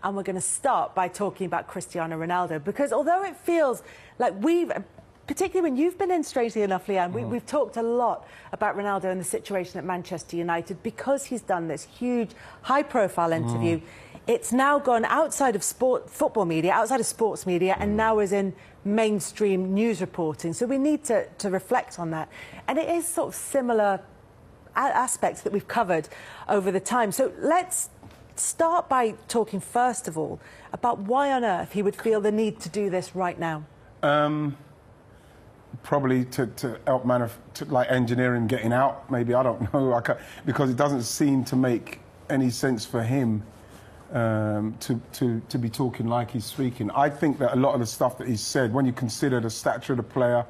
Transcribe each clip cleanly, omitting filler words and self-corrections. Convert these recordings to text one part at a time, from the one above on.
And we're going to start by talking about Cristiano Ronaldo, because although it feels like particularly when you've been in, strangely enough, Leanne, we've talked a lot about Ronaldo and the situation at Manchester United because he's done this huge, high-profile interview. It's now gone outside of football media, outside of sports media, and now is in mainstream news reporting. So we need to reflect on that. And it is sort of similar aspects that we've covered over the time. So let's start by talking, first of all, about why on earth he would feel the need to do this right now. Probably to help like engineering getting out, maybe, I don't know, because it doesn't seem to make any sense for him to be talking like he's speaking. I think that a lot of the stuff that he's said, when you consider the stature of the player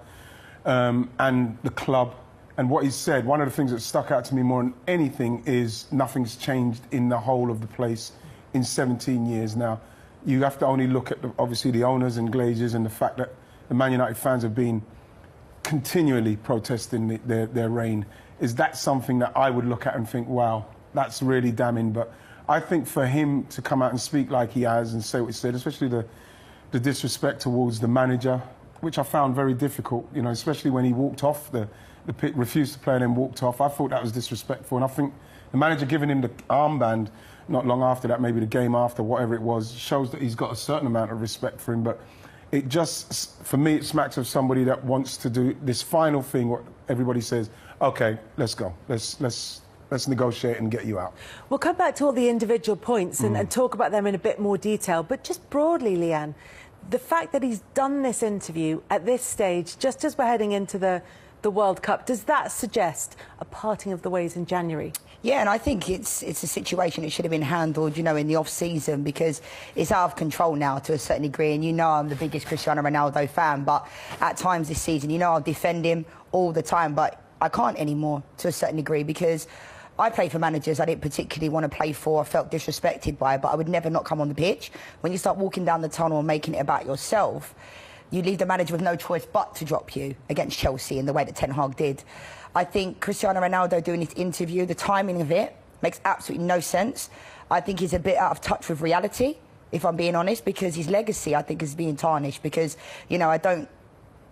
and the club and what he's said, one of the things that stuck out to me more than anything is nothing's changed in the whole of the place in 17 years now. You have to only look at, obviously, the owners and Glazers and the fact that the Man United fans have been continually protesting their reign. Is that something that I would look at and think, wow, that's really damning? But I think for him to come out and speak like he has and say what he said, especially the disrespect towards the manager, which I found very difficult, you know, especially when he walked off the pit, refused to play and then walked off. I thought that was disrespectful, and I think the manager giving him the armband not long after that, maybe the game after, whatever it was, shows that he's got a certain amount of respect for him. But it just, for me, it smacks of somebody that wants to do this final thing, what everybody says, OK, let's go, let's negotiate and get you out. We'll come back to all the individual points and talk about them in a bit more detail. But just broadly, Leanne, the fact that he's done this interview at this stage, just as we're heading into the World Cup, does that suggest a parting of the ways in January? Yeah, and I think it's a situation that should have been handled, you know, in the off-season, because it's out of control now to a certain degree. And you know I'm the biggest Cristiano Ronaldo fan, but at times this season, you know, I'll defend him all the time, but I can't anymore to a certain degree, because I played for managers I didn't particularly want to play for, I felt disrespected by, but I would never not come on the pitch. When you start walking down the tunnel and making it about yourself, you leave the manager with no choice but to drop you against Chelsea in the way that Ten Hag did. I think Cristiano Ronaldo doing this interview, the timing of it makes absolutely no sense. I think he's a bit out of touch with reality, if I'm being honest, because his legacy, I think, is being tarnished. Because, you know, I don't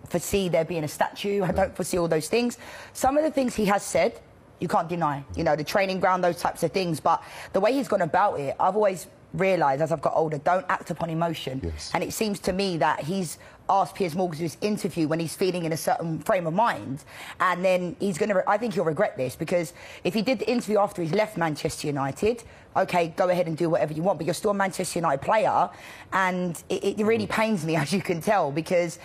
foresee there being a statue. I don't foresee all those things. Some of the things he has said, you can't deny. You know, the training ground, those types of things. But the way he's gone about it, I've always realised as I've got older, don't act upon emotion. Yes. And it seems to me that he's asked Piers Morgan's interview when he's feeling in a certain frame of mind, and then he's going to, I think he'll regret this, because if he did the interview after he's left Manchester United, OK, go ahead and do whatever you want, but you're still a Manchester United player, and it really pains me, as you can tell, because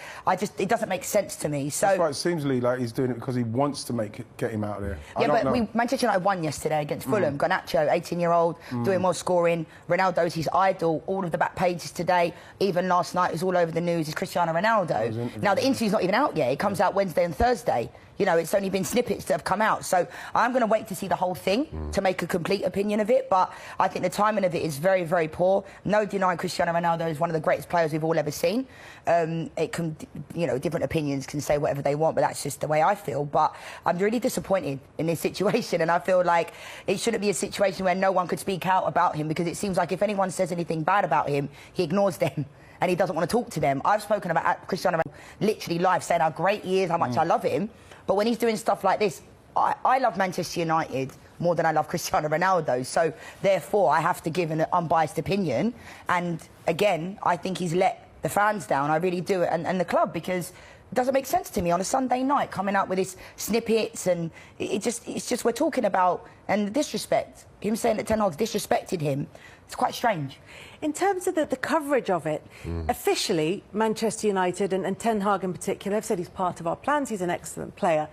it doesn't make sense to me. So that's why it seems like he's doing it because he wants to get him out of there. Yeah, but Manchester United won yesterday against Fulham. Garnacho, 18-year-old, doing well, scoring. Ronaldo's his idol. All of the back pages today, even last night, it was all over the news, is Cristiano Ronaldo. Now, the interview's not even out yet. It comes out Wednesday and Thursday. You know, it's only been snippets that have come out. So I'm going to wait to see the whole thing to make a complete opinion of it. But I think the timing of it is very, very poor. No denying Cristiano Ronaldo is one of the greatest players we've all ever seen. It can, you know, different opinions can say whatever they want, but that's just the way I feel. But I'm really disappointed in this situation. And I feel like it shouldn't be a situation where no one could speak out about him, because it seems like if anyone says anything bad about him, he ignores them. And he doesn't want to talk to them. I've spoken about Cristiano Ronaldo literally live, saying how great he is, how much I love him. But when he's doing stuff like this, I love Manchester United more than I love Cristiano Ronaldo. So, therefore, I have to give an unbiased opinion. And, again, I think he's let the fans down. I really do, and the club, because it doesn't make sense to me on a Sunday night coming out with his snippets, and it's just we're talking about, and the disrespect. Him saying that Ten Hag's disrespected him, it's quite strange. In terms of the coverage of it, officially, Manchester United and Ten Hag in particular have said he's part of our plans, he's an excellent player.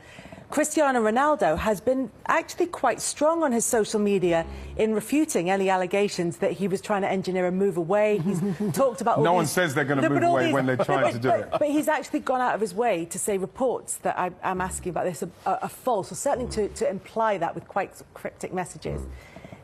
Cristiano Ronaldo has been actually quite strong on his social media in refuting any allegations that he was trying to engineer a move away. He's talked about all No one says they're going to move away when they're trying to do it. But he's actually gone out of his way to say reports that I'm asking about this are false, or certainly to imply that with quite cryptic messages.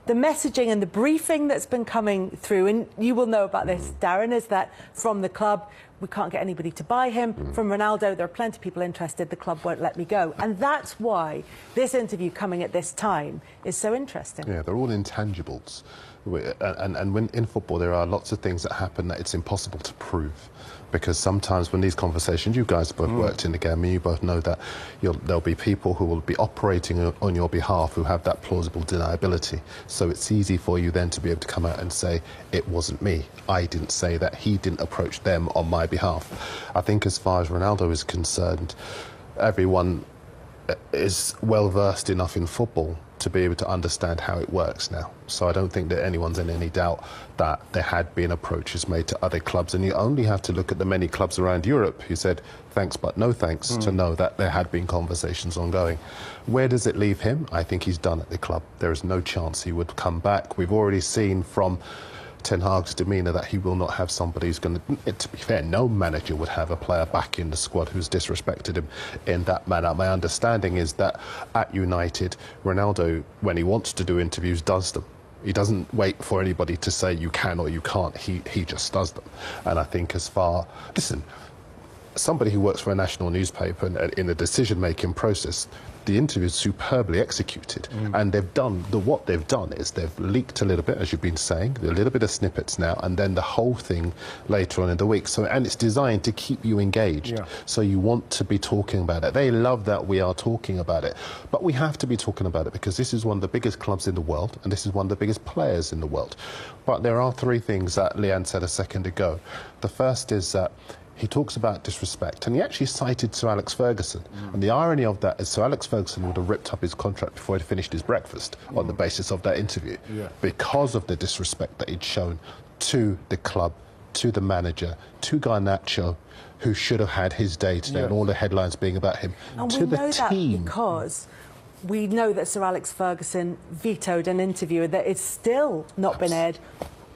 The messaging and the briefing that's been coming through, and you will know about this, Darren, is that from the club, we can't get anybody to buy him. From Ronaldo, there are plenty of people interested, the club won't let me go. And that's why this interview coming at this time is so interesting. Yeah, they're all intangibles. And when in football there are lots of things that happen that it's impossible to prove, because sometimes when these conversations, you guys both worked in the game and you both know that there'll be people who will be operating on your behalf who have that plausible deniability. So it's easy for you then to be able to come out and say, it wasn't me, I didn't say that, he didn't approach them on my behalf. I think as far as Ronaldo is concerned, everyone is well versed enough in football to be able to understand how it works now. So I don't think that anyone's in any doubt that there had been approaches made to other clubs, and you only have to look at the many clubs around Europe who said thanks but no thanks to know that there had been conversations ongoing. Where does it leave him? I think he's done at the club. There is no chance he would come back. We've already seen from Ten Hag's demeanour that he will not have somebody who's going to be fair, no manager would have a player back in the squad who's disrespected him in that manner. My understanding is that at United, Ronaldo, when he wants to do interviews, does them. He doesn't wait for anybody to say you can or you can't. He just does them. And I think as far... Listen, somebody who works for a national newspaper and in the decision-making process, the interview is superbly executed. And they've done, what they've done is they've leaked a little bit, as you've been saying, a little bit of snippets now, and then the whole thing later on in the week. So, and it's designed to keep you engaged. So you want to be talking about it. They love that we are talking about it. But we have to be talking about it because this is one of the biggest clubs in the world, and this is one of the biggest players in the world. But there are three things that Leanne said a second ago. The first is that he talks about disrespect, and he actually cited Sir Alex Ferguson. And the irony of that is Sir Alex Ferguson would have ripped up his contract before he'd finished his breakfast on the basis of that interview, because of the disrespect that he'd shown to the club, to the manager, to Garnacho, who should have had his day today, and all the headlines being about him, and to we know the team. that because we know that Sir Alex Ferguson vetoed an interview that is still not been aired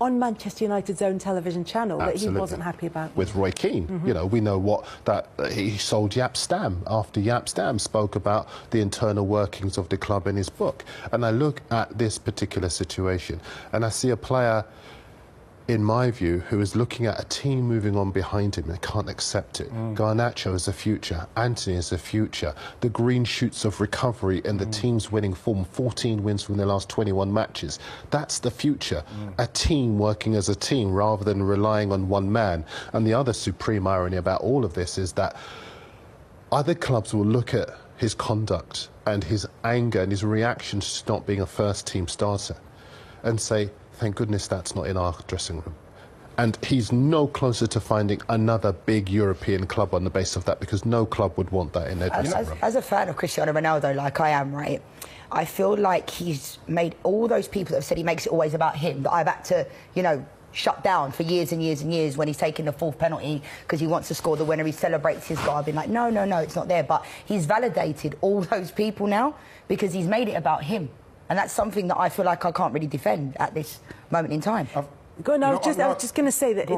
on Manchester United's own television channel that he wasn't happy about. With Roy Keane, you know, we know what he sold Jaap Stam after Jaap Stam spoke about the internal workings of the club in his book. And I look at this particular situation and I see a player, in my view, who is looking at a team moving on behind him and can't accept it. Garnacho is a future, Anthony is a future, the green shoots of recovery and the team's winning form, 14 wins from their last 21 matches. That's the future, a team working as a team rather than relying on one man. And the other supreme irony about all of this is that other clubs will look at his conduct and his anger and his reactions to not being a first-team starter and say, thank goodness that's not in our dressing room. And he's no closer to finding another big European club on the basis of that, because no club would want that in their dressing room. As a fan of Cristiano Ronaldo, like I am, right, I feel like he's made all those people that have said he makes it always about him, that I've had to, you know, shut down for years and years and years when he's taken the fourth penalty because he wants to score the winner, he celebrates his goal. I've been like, no, it's not there. But he's validated all those people now because he's made it about him. And that's something that I feel like I can't really defend at this moment in time. I was just going to say that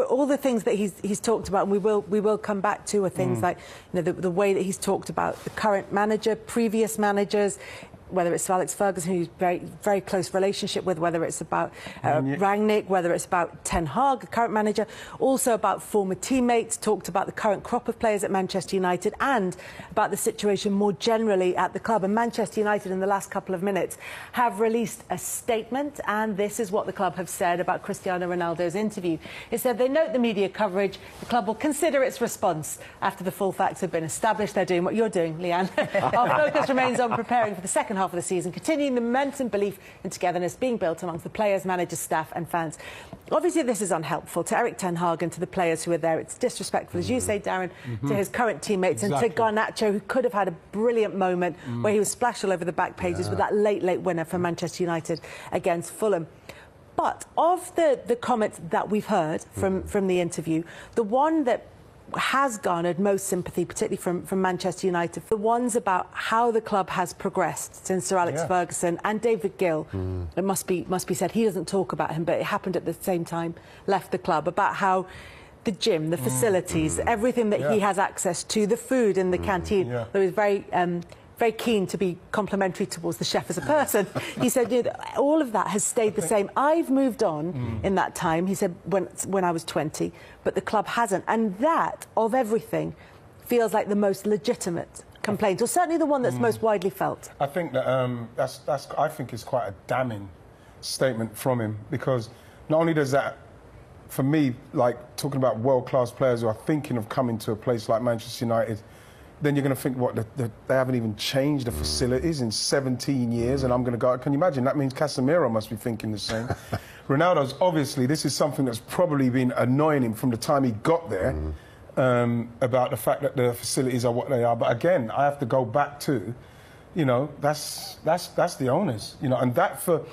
all the things that he's talked about, and we will come back to, are things like, you know, the way that he's talked about the current manager, previous managers, whether it's Alex Ferguson, who's very close relationship with, whether it's about Rangnick, whether it's about Ten Hag, the current manager, also about former teammates, talked about the current crop of players at Manchester United and about the situation more generally at the club. And Manchester United, in the last couple of minutes, have released a statement, and this is what the club have said about Cristiano Ronaldo's interview. It said they note the media coverage. The club will consider its response after the full facts have been established. They're doing what you're doing, Leanne. Our focus remains on preparing for the second half of the season, continuing the momentum, belief and togetherness being built amongst the players, managers, staff and fans. Obviously this is unhelpful to Erik Ten Hag and to the players who are there. It's disrespectful, as you say, Darren, to his current teammates and to Garnacho, who could have had a brilliant moment where he was splashed all over the back pages with that late winner for Manchester United against Fulham. But of the comments that we've heard from the interview, the one that has garnered most sympathy, particularly from Manchester United, the ones about how the club has progressed since Sir Alex Ferguson and David Gill. It must be said, he doesn't talk about him, but it happened at the same time, left the club, about how the gym, the facilities, everything that he has access to, the food in the canteen. There was very keen to be complimentary towards the chef as a person. He said, you know, all of that has stayed the same. I've moved on in that time, he said, when I was 20, but the club hasn't. And that, of everything, feels like the most legitimate complaint, or certainly the one that's most widely felt. I think that I think it's quite a damning statement from him, because not only does that, for me, like talking about world-class players who are thinking of coming to a place like Manchester United, then you're going to think, what, they haven't even changed the facilities in 17 years, and I'm going to go, can you imagine? That means Casemiro must be thinking the same. Ronaldo's, obviously, this is something that's probably been annoying him from the time he got there, about the fact that the facilities are what they are. But again, I have to go back to, you know, that's the owners, you know, and that for...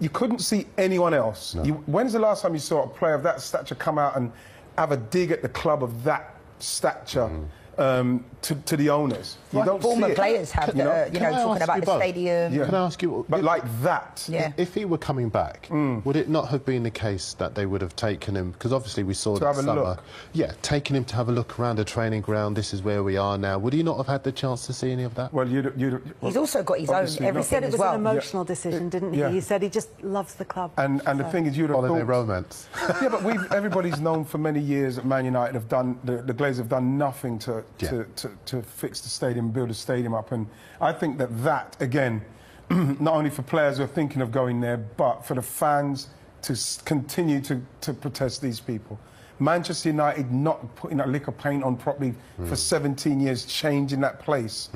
You couldn't see anyone else. No. When's the last time you saw a player of that stature come out and have a dig at the club of that stature to the owners? You don't former see it. Players have, talking about the stadium. Yeah. Can I ask you... But like that. Yeah. If he were coming back, would it not have been the case that they would have taken him... Because obviously we saw that summer... Look. Yeah, taking him to have a look around a training ground, this is where we are now. Would he not have had the chance to see any of that? Well, he's also got his own everything. He said it was an emotional decision, didn't he? Yeah. He said he just loves the club. And the thing is, you'd have Holiday thought... romance. Yeah, but everybody's known for many years that Man United have done... The Glazers have done nothing to fix the stadium, build a stadium up, and I think that again, not only for players who are thinking of going there, but for the fans to continue to protest these people. Manchester United not putting a lick of paint on properly for 17 years, changing that place.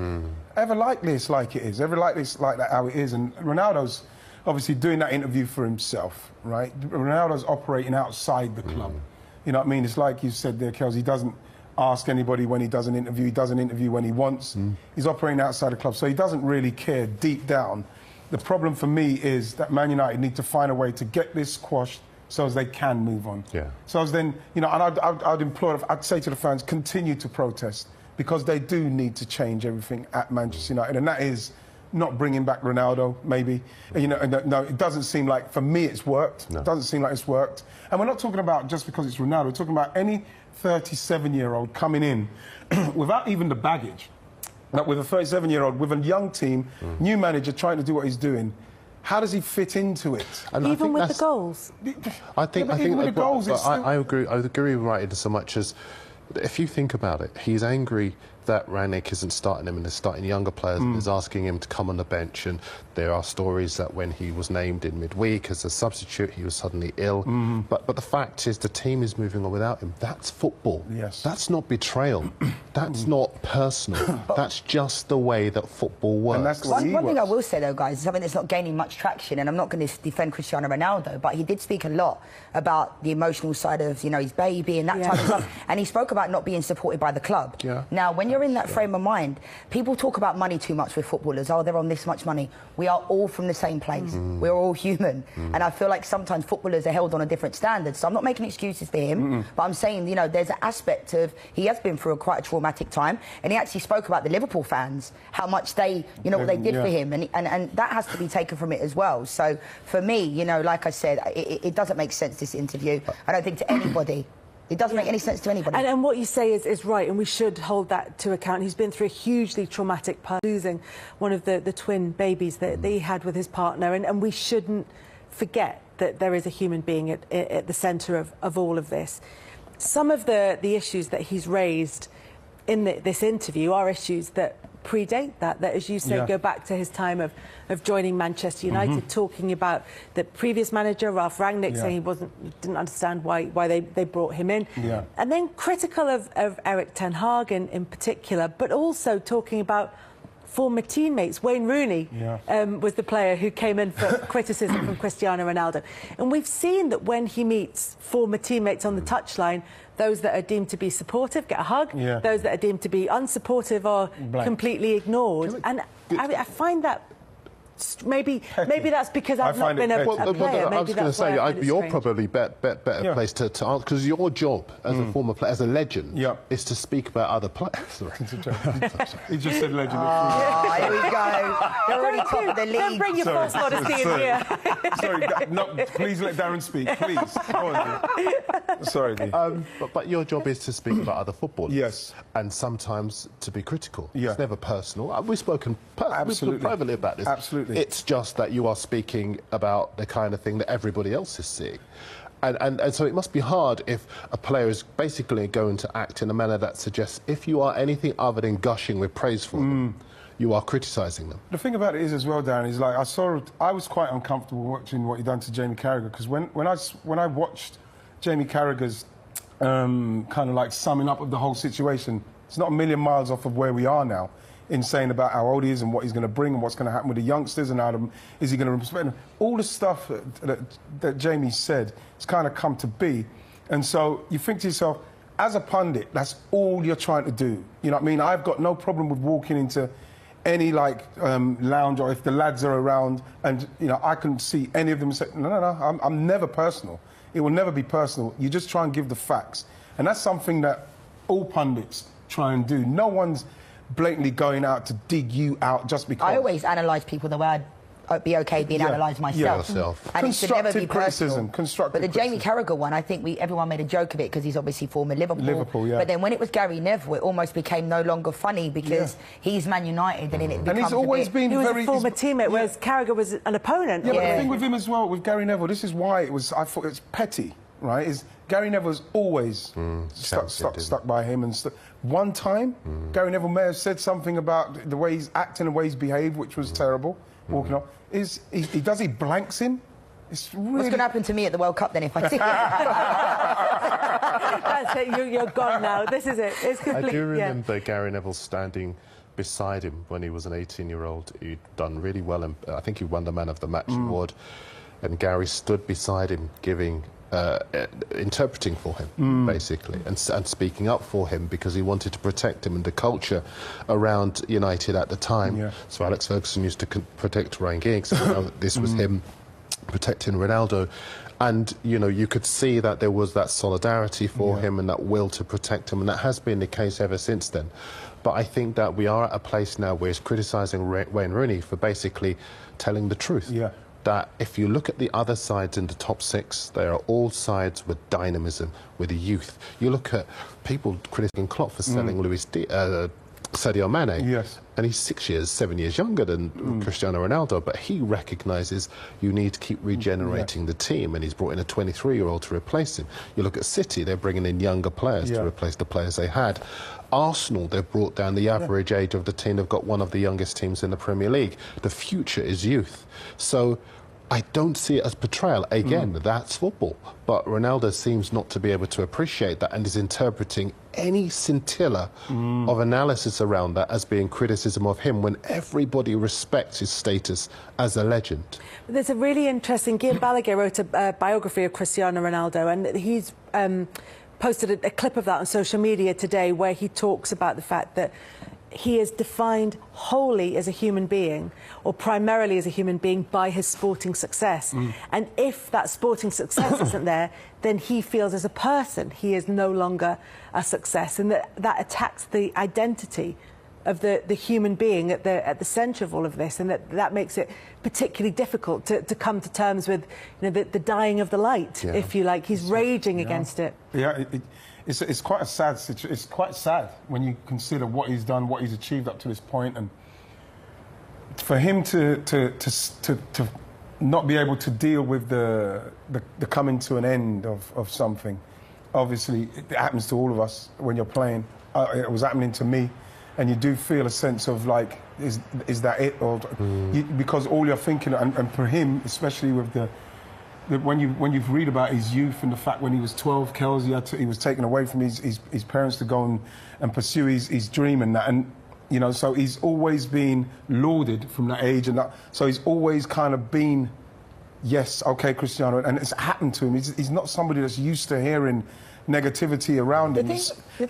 Ever like this, like it is. Ever like this, like that, how it is. And Ronaldo's obviously doing that interview for himself, right? Ronaldo's operating outside the club. You know what I mean? It's like you said there, Kels, he doesn't ask anybody when he does an interview. He does an interview when he wants. He's operating outside the club, so he doesn't really care deep down. The problem for me is that Man United need to find a way to get this squashed so as they can move on. Yeah. So as then, you know, and I'd implore, I'd say to the fans, continue to protest, because they do need to change everything at Manchester United, and that is not bringing back Ronaldo, maybe. You know, no, it doesn't seem like, for me, it's worked. No. It doesn't seem like it's worked. And we're not talking about just because it's Ronaldo. We're talking about any 37-year-old coming in without even the baggage. Like with a 37-year-old, with a young team, new manager trying to do what he's doing. How does he fit into it? And even with the goals? I think with the goals, I agree with Wright in so much as, if you think about it, he's angry that Rangnick isn't starting him and is starting younger players and is asking him to come on the bench. And there are stories that when he was named in midweek as a substitute, he was suddenly ill. But the fact is, the team is moving on without him. That's football. Yes. That's not betrayal. That's not personal. That's just the way that football works. And that's one thing I will say, though, guys, is something that's not gaining much traction, and I'm not going to defend Cristiano Ronaldo, but he did speak a lot about the emotional side of, you know, his baby and that type of stuff. And he spoke about not being supported by the club. Now, when you're in that frame of mind, people talk about money too much with footballers. Oh, they're on this much money. We are all from the same place. We're all human. And I feel like sometimes footballers are held on a different standard. So I'm not making excuses for him, but I'm saying, you know, there's an aspect of, he has been through quite a traumatic time, and he actually spoke about the Liverpool fans, how much they, you know, what they did for him, and that has to be taken from it as well. So for me, you know, like I said, it doesn't make sense, this interview. I don't think to anybody. It doesn't make any sense to anybody. And what you say is right, and we should hold that to account. He's been through a hugely traumatic past, losing one of the twin babies that he had with his partner, and we shouldn't forget that there is a human being at the centre of all of this. Some of the issues that he's raised in this interview are issues that predate that, as you say, go back to his time of joining Manchester United, talking about the previous manager, Ralph Rangnick, saying he didn't understand why they brought him in. And then critical of Erik Ten Hag in particular, but also talking about former teammates. Wayne Rooney was the player who came in for criticism from Cristiano Ronaldo. And we've seen that when he meets former teammates on the touchline, those that are deemed to be supportive get a hug, those that are deemed to be unsupportive are completely ignored. And I find that maybe that's because I've not been a player. I was going to say, you're probably better placed to answer, because your job as a former player, as a legend, is to speak about other players. He just said legend. Oh, here we go. They're already top of the league. Don't bring your false modesty in here. Sorry, no, please let Darren speak, please. Go on, sorry, but your job is to speak about other footballers. Yes. And sometimes to be critical. It's never personal. We've spoken privately about this. Absolutely. It's just that you are speaking about the kind of thing that everybody else is seeing. And so it must be hard if a player is basically going to act in a manner that suggests if you are anything other than gushing with praise for them, you are criticising them. The thing about it is as well, Darren, is like I was quite uncomfortable watching what he done to Jamie Carragher, because when I watched Jamie Carragher's kind of like summing up of the whole situation, it's not a million miles off of where we are now, in saying about how old he is and what he's going to bring and what's going to happen with the youngsters and how is he going to respect them. All the stuff that Jamie said, it's kind of come to be. And so you think to yourself, as a pundit, that's all you're trying to do. You know what I mean? I've got no problem with walking into any like lounge, or if the lads are around and, you know, I can see any of them say, no, I'm never personal. It will never be personal. You just try and give the facts. And that's something that all pundits try and do. No one's blatantly going out to dig you out just because. I always analyse people the way I'd be okay being analysed myself. And it should never be personal. But the Jamie Carragher one, I think everyone made a joke of it because he's obviously former Liverpool. Yeah. But then when it was Gary Neville, it almost became no longer funny because he's Man United and it becomes he's always been he was very, a former teammate, whereas Carragher was an opponent. Yeah, but the thing with him as well, with Gary Neville, this is why it was, I thought it's petty, right? Is Gary Neville's always stuck by him. And one time, Gary Neville may have said something about the way he's acting and the way he's behaved, which was terrible, walking off. He blanks him. It's really... What's going to happen to me at the World Cup then if I see it? That's it, you're gone now. This is it. It's complete. I do remember Gary Neville standing beside him when he was an 18-year-old. He'd done really well, and I think he won the Man of the Match award. And Gary stood beside him, giving, interpreting for him, basically, and speaking up for him because he wanted to protect him and the culture around United at the time. Yeah. So Alex Ferguson used to protect Ryan Giggs. This was him protecting Ronaldo. And, you know, you could see that there was that solidarity for him and that will to protect him, and that has been the case ever since then. But I think that we are at a place now where he's criticising Wayne Rooney for basically telling the truth. Yeah. That if you look at the other sides in the top six, they are all sides with dynamism, with youth. You look at people critiquing Klopp for selling Sadio Mane, and he's 7 years younger than Cristiano Ronaldo, but he recognises you need to keep regenerating the team, and he's brought in a 23-year-old to replace him. You look at City, they're bringing in younger players to replace the players they had. Arsenal, they've brought down the average age of the team. They've got one of the youngest teams in the Premier League. The future is youth. So I don't see it as betrayal. Again, that's football. But Ronaldo seems not to be able to appreciate that and is interpreting any scintilla of analysis around that as being criticism of him when everybody respects his status as a legend. There's a really interesting... Guillaume Balaguer wrote a biography of Cristiano Ronaldo, and he's posted a clip of that on social media today where he talks about the fact that he is defined wholly as a human being, or primarily as a human being, by his sporting success. And if that sporting success isn't there, then he feels as a person he is no longer a success, and that attacks the identity of the human being at the centre of all of this, and that makes it particularly difficult to come to terms with, you know, the dying of the light, if you like. He's raging against it. Yeah, it's quite a sad situation. It's quite sad when you consider what he's done, what he's achieved up to this point, and for him to not be able to deal with the coming to an end of something. Obviously, it happens to all of us when you're playing. It was happening to me. And you do feel a sense of like, is that it? Or because all you're thinking, and for him, especially with when you read about his youth and the fact when he was 12, Kells, he was taken away from his parents to go and pursue his dream and that, and you know, so he's always been lauded from that age, and that, so he's always kind of been, yes, okay, Cristiano, and it's happened to him. He's not somebody that's used to hearing negativity around him,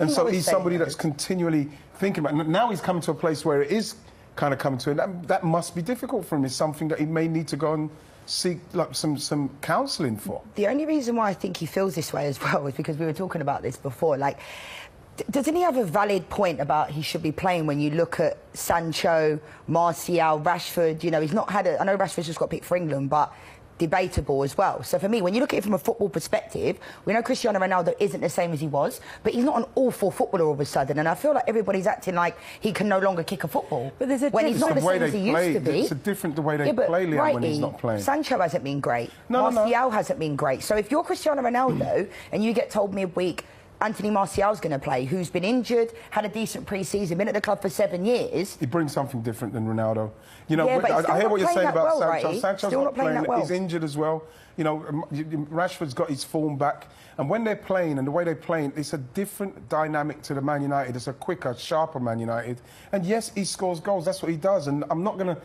and so he's somebody that's continually thinking about it. Now he's coming to a place where it is kind of coming to it. That must be difficult for him. It's something that he may need to go and seek like some counselling for. The only reason why I think he feels this way as well is because we were talking about this before. Like, doesn't he have a valid point about he should be playing when you look at Sancho, Martial, Rashford? You know, he's not had I know Rashford's just got picked for England, but debatable as well. So for me, when you look at it from a football perspective, we know Cristiano Ronaldo isn't the same as he was, but he's not an awful footballer all of a sudden, and I feel like everybody's acting like he can no longer kick a football. But there's when he's not the same as he used to be. It's a different the way they play, Liam, when he's not playing. Sancho hasn't been great. Martial hasn't been great. So if you're Cristiano Ronaldo and you get told midweek, Anthony Martial's going to play, who's been injured, had a decent pre-season, been at the club for 7 years. He brings something different than Ronaldo. You know, Yeah, but I hear what you're saying about well, Sancho. right? Sancho's Still not playing that well. He's injured as well. You know, Rashford's got his form back. And when they're playing and the way they're playing, it's a different dynamic to the Man United. It's a quicker, sharper Man United. And yes, he scores goals. That's what he does. And I'm not going to...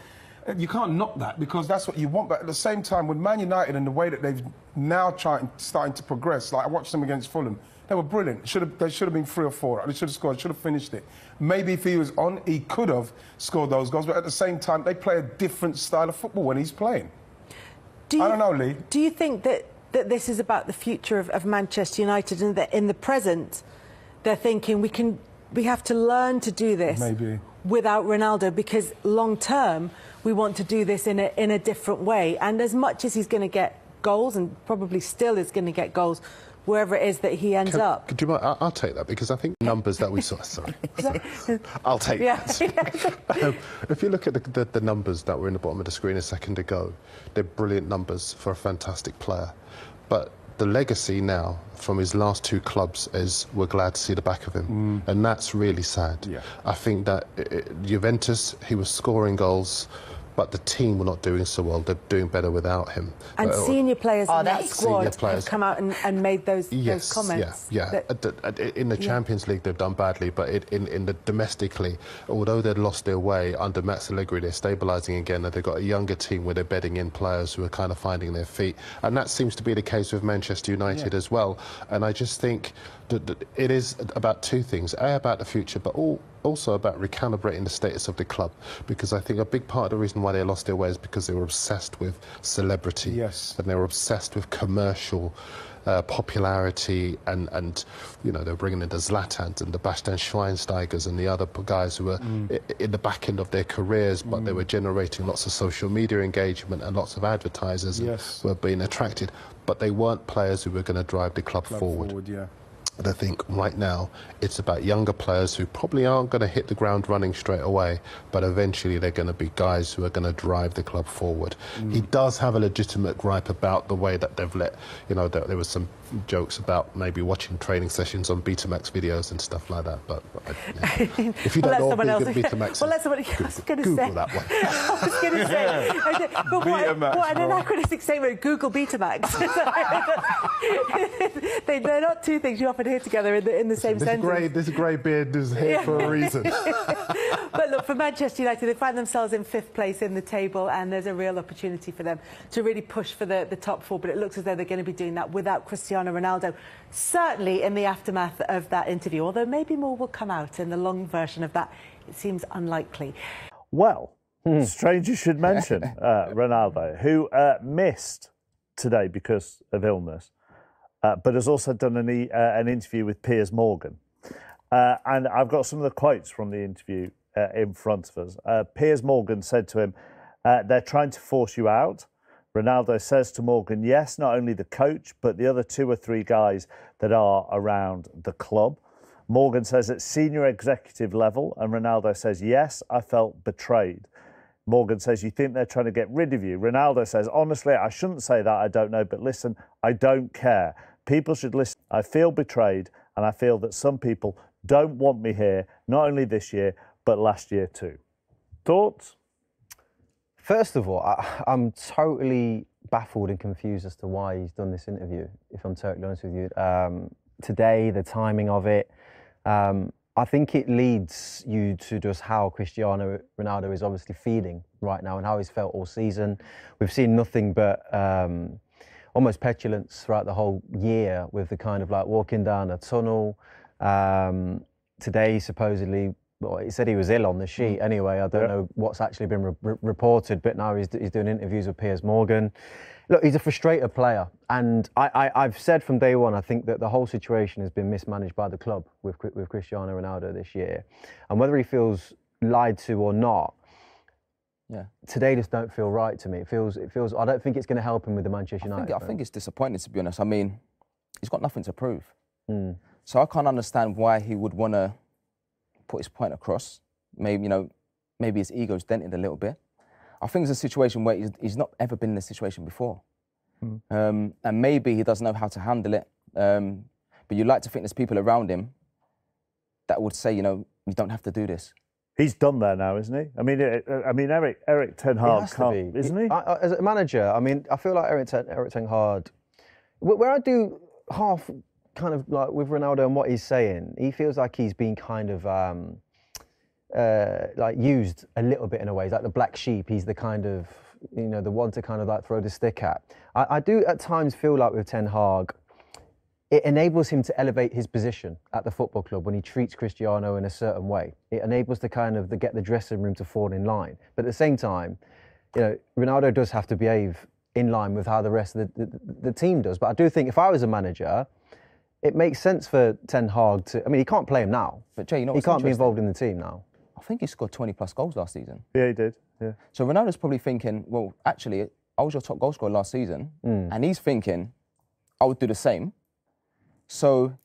You can't knock that because that's what you want. But at the same time, with Man United and the way that they've now starting to progress, like I watched them against Fulham, they were brilliant. They should have been 3 or 4. They should have scored, should have finished it. Maybe if he was on, he could have scored those goals. But at the same time, they play a different style of football when he's playing. I don't know, Lee. Do you think that this is about the future of Manchester United and that in the present they're thinking we have to learn to do this without Ronaldo because long term we want to do this in a different way, and as much as he's going to get goals and probably still is going to get goals wherever it is that he ends up. Could you mind, I'll take that because I think numbers that we saw. Sorry, I'll take that. If you look at the numbers that were in the bottom of the screen a second ago, they're brilliant numbers for a fantastic player. But the legacy now from his last 2 clubs is we're glad to see the back of him, and that's really sad. Yeah. I think that Juventus, he was scoring goals, but the team were not doing so well. They're doing better without him. And senior players in that squad have come out and made those comments. Yeah. In the Champions League, they've done badly, but in the domestically, although they'd lost their way under Max Allegri, they're stabilising again, and they've got a younger team where they're bedding in players who are kind of finding their feet. And that seems to be the case with Manchester United as well. And I just think that it is about 2 things. About the future, but also about recalibrating the status of the club, because I think a big part of the reason why they lost their way is because they were obsessed with celebrity, and they were obsessed with commercial popularity, and you know, they're bringing in the Zlatans and the Bastian Schweinsteigers and the other guys who were in the back end of their careers, but they were generating lots of social media engagement and lots of advertisers were being attracted, but they weren't players who were going to drive the club forward. And I think right now it's about younger players who probably aren't going to hit the ground running straight away, but eventually they're going to be guys who are going to drive the club forward. He does have a legitimate gripe about the way that they've let, you know, there was some jokes about maybe watching training sessions on Betamax videos and stuff like that, but if you don't know what Betamax well, let somebody else Google that one. I was going to say, but what an anachronistic statement, Google Betamax. They're not 2 things you often hear together in the same sentence. This grey beard is here for a reason. But look, for Manchester United, they find themselves in 5th place in the table, and there's a real opportunity for them to really push for the top 4, but it looks as though they're going to be doing that without Cristiano Ronaldo, certainly in the aftermath of that interview, although maybe more will come out in the long version of that. It seems unlikely. Well, strange you should mention Ronaldo, who missed today because of illness, but has also done an interview with Piers Morgan. And I've got some of the quotes from the interview in front of us. Piers Morgan said to him, they're trying to force you out. Ronaldo says to Morgan, yes, not only the coach, but the other 2 or 3 guys that are around the club. Morgan says at senior executive level, and Ronaldo says, yes, I felt betrayed. Morgan says, you think they're trying to get rid of you? Ronaldo says, honestly, I shouldn't say that, I don't know, but listen, I don't care. People should listen. I feel betrayed, and I feel that some people don't want me here, not only this year, but last year too. Thoughts? First of all, I'm totally baffled and confused as to why he's done this interview, if I'm totally honest with you. Today, the timing of it, I think it leads you to just how Cristiano Ronaldo is obviously feeling right now and how he's felt all season. We've seen nothing but almost petulance throughout the whole year, with the kind of like walking down a tunnel. Today, supposedly, well, he said he was ill on the sheet anyway. I don't know what's actually been reported, but now he's doing interviews with Piers Morgan. Look, he's a frustrated player, and I've said from day one, I think that the whole situation has been mismanaged by the club with Cristiano Ronaldo this year. And whether he feels lied to or not, today just don't feel right to me. It feels. I don't think it's going to help him with the Manchester United. I think it's disappointing, to be honest. I mean, he's got nothing to prove. So I can't understand why he would want to put his point across. Maybe, maybe his ego's dented a little bit. I think it's a situation where he's not ever been in this situation before. And maybe he doesn't know how to handle it. But you like to think there's people around him that would say, you know, you don't have to do this. He's done there now, isn't he? I mean, Erik Ten Hag can't, isn't he? As a manager, I mean, I feel like Erik Ten Hag, where I do half kind of like with Ronaldo and what he's saying, he feels like he's been kind of like used a little bit in a way. He's like the black sheep. He's the kind of, you know, the one to kind of like throw the stick at. I do at times feel like with Ten Hag, it enables him to elevate his position at the football club when he treats Cristiano in a certain way. It enables to kind of get the dressing room to fall in line. But at the same time, you know, Ronaldo does have to behave in line with how the rest of the team does. But I do think if I was a manager, it makes sense for Ten Hag to. I mean, he can't play him now. But Jay, you know, he can't be involved in the team now. I think he scored 20+ goals last season. Yeah, he did. Yeah. So Ronaldo's probably thinking, well, actually, I was your top goal scorer last season, and he's thinking, I would do the same. So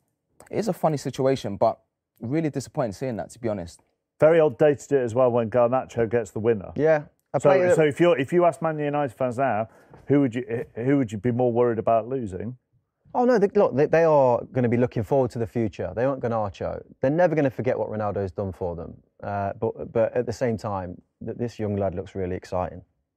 it is a funny situation, but really disappointing seeing that, to be honest. Very odd day to do it as well when Garnacho gets the winner. Yeah. So if you ask Man United fans now, who would you be more worried about losing? Oh no! Look, they are going to be looking forward to the future. They want Garnacho. They're never going to forget what Ronaldo's done for them. But at the same time, this young lad looks really exciting.